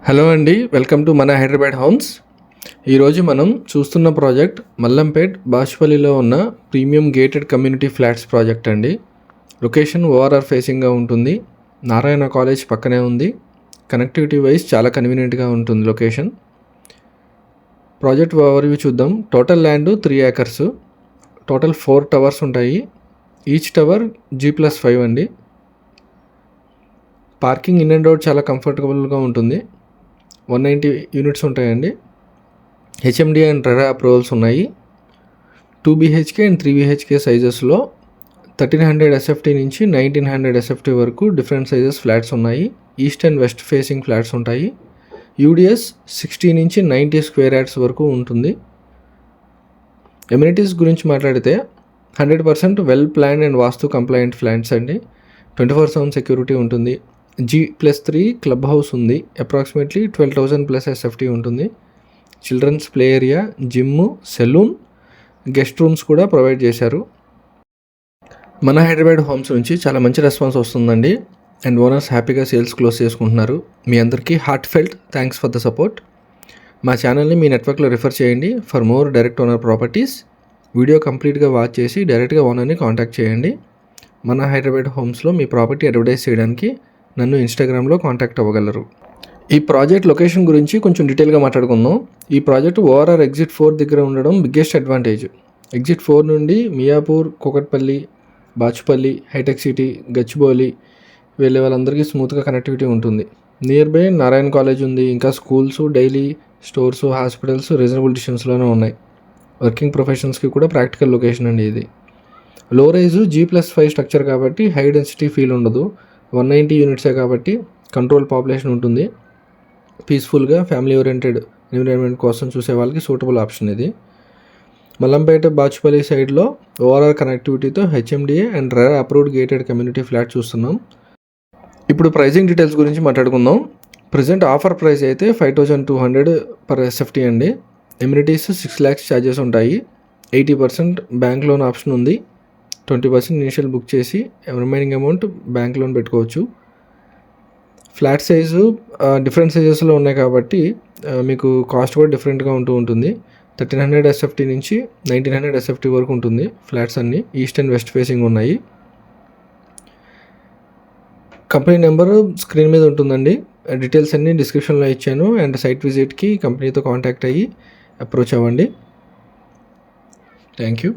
Hello అండి, welcome to మన Hyderabad homes. ఈరోజు మనం చూస్తున్న ప్రాజెక్ట్ మల్లంపేట్ బాచుపల్లిలో ఉన్న premium gated community flats project అండి. లొకేషన్ ఓఆర్ఆర్ ఫేసింగ్గా ఉంటుంది. నారాయణ కాలేజ్ పక్కనే ఉంది. కనెక్టివిటీ వైజ్ చాలా కన్వీనియంట్గా ఉంటుంది లొకేషన్. ప్రాజెక్ట్ ఓవర్వ్యూ చూద్దాం. Total land 3 acres, total 4 towers ఉంటాయి. ఈచ్ టవర్ G+5 అండి. పార్కింగ్ ఇన్ అండ్ అవుట్ చాలా కంఫర్టబుల్గా ఉంటుంది. 190 units ఉంటాయండి. హెచ్ఎండి అండ్ రెరా అప్రూవల్స్ ఉన్నాయి. 2 BHK అండ్ 3 BHK సైజెస్లో 1300 SFT నుంచి 1900 SFT వరకు డిఫరెంట్ సైజెస్ ఫ్లాట్స్ ఉన్నాయి. East and west facing flats ఉంటాయి. యూడిఎస్ 60 నుంచి 90 square yards వరకు ఉంటుంది. ఎమ్యూనిటీస్ గురించి మాట్లాడితే 100% well plan and Vastu compliant flats అండి. 24/7 సెక్యూరిటీ ఉంటుంది. G+3 క్లబ్ హౌస్ ఉంది. అప్రాక్సిమేట్లీ 12,000+ SFT ఉంటుంది. Children's play area, gym, salon, guest rooms కూడా ప్రొవైడ్ చేశారు. మన హైదరాబాద్ హోమ్స్ నుంచి చాలా మంచి రెస్పాన్స్ వస్తుందండి. అండ్ ఓనర్స్ హ్యాపీగా సేల్స్ క్లోజ్ చేసుకుంటున్నారు. మీ అందరికీ heartfelt thanks for the support. మా ఛానల్ని మీ నెట్వర్క్లో రిఫర్ చేయండి for more direct owner properties. Video కంప్లీట్గా వాచ్ చేసి డైరెక్ట్గా ఓనర్ని కాంటాక్ట్ చేయండి. మన హైదరాబాద్ హోమ్స్లో మీ ప్రాపర్టీ అడ్వర్టైజ్ చేయడానికి నన్ను ఇన్స్టాగ్రామ్లో కాంటాక్ట్ అవ్వగలరు. ఈ ప్రాజెక్ట్ లొకేషన్ గురించి కొంచెం డీటెయిల్గా మాట్లాడుకుందాం. ఈ ప్రాజెక్ట్ ఓఆర్ఆర్ ఎగ్జిట్ 4 దగ్గర ఉండడం బిగ్గెస్ట్ అడ్వాంటేజ్. ఎగ్జిట్ 4 నుండి మియాపూర్, కూకట్పల్లి, బాచుపల్లి, హైటెక్ సిటీ, గచ్చిబౌలి వెళ్ళే వాళ్ళందరికీ స్మూత్గా కనెక్టివిటీ ఉంటుంది. నియర్ బై నారాయణ కాలేజ్ ఉంది. ఇంకా schools, daily stores, hospitals reasonable డిస్టెన్స్లోనే ఉన్నాయి. వర్కింగ్ ప్రొఫెషన్స్కి కూడా ప్రాక్టికల్ లొకేషన్ అండి ఇది. లో రైజు G+5 స్ట్రక్చర్ కాబట్టి హై డెన్సిటీ ఫీల్ ఉండదు. 190 unitsే కాబట్టి కంట్రోల్ పాపులేషన్ ఉంటుంది. పీస్ఫుల్గా ఫ్యామిలీ ఓరియంటెడ్ ఎన్విరాన్మెంట్ కోసం చూసే వాళ్ళకి సూటబుల్ ఆప్షన్ ఇది. మల్లంపేట బాచుపల్లి సైడ్లో ఓఆర్ఆర్ కనెక్టివిటీతో HMDA and RERA approved gated community flat చూస్తున్నాం. ఇప్పుడు ప్రైజింగ్ డీటెయిల్స్ గురించి మాట్లాడుకుందాం. ప్రజెంట్ ఆఫర్ ప్రైస్ అయితే 5,200 per SFT అండి. ఎమ్యూనిటీస్ 6 lakhs ఛార్జెస్ ఉంటాయి. 80% బ్యాంక్ లోన్ ఆప్షన్ ఉంది. 20% ఇనిషియల్ బుక్ చేసి రిమైనింగ్ అమౌంట్ బ్యాంక్ లోన్ పెట్టుకోవచ్చు. ఫ్లాట్ సైజు డిఫరెంట్ సైజెస్లో ఉన్నాయి కాబట్టి మీకు కాస్ట్ కూడా డిఫరెంట్గా ఉంటుంది. 1300 SFT నుంచి 1900 SFT వరకు ఉంటుంది. ఫ్లాట్స్ అన్నీ ఈస్ట్ అండ్ వెస్ట్ ఫేసింగ్ ఉన్నాయి. కంపెనీ నెంబరు స్క్రీన్ మీద ఉంటుందండి. డీటెయిల్స్ అన్నీ డిస్క్రిప్షన్లో ఇచ్చాను. అండ్ సైట్ విజిట్కి కంపెనీతో కాంటాక్ట్ అయ్యి అప్రోచ్ అవ్వండి. Thank you.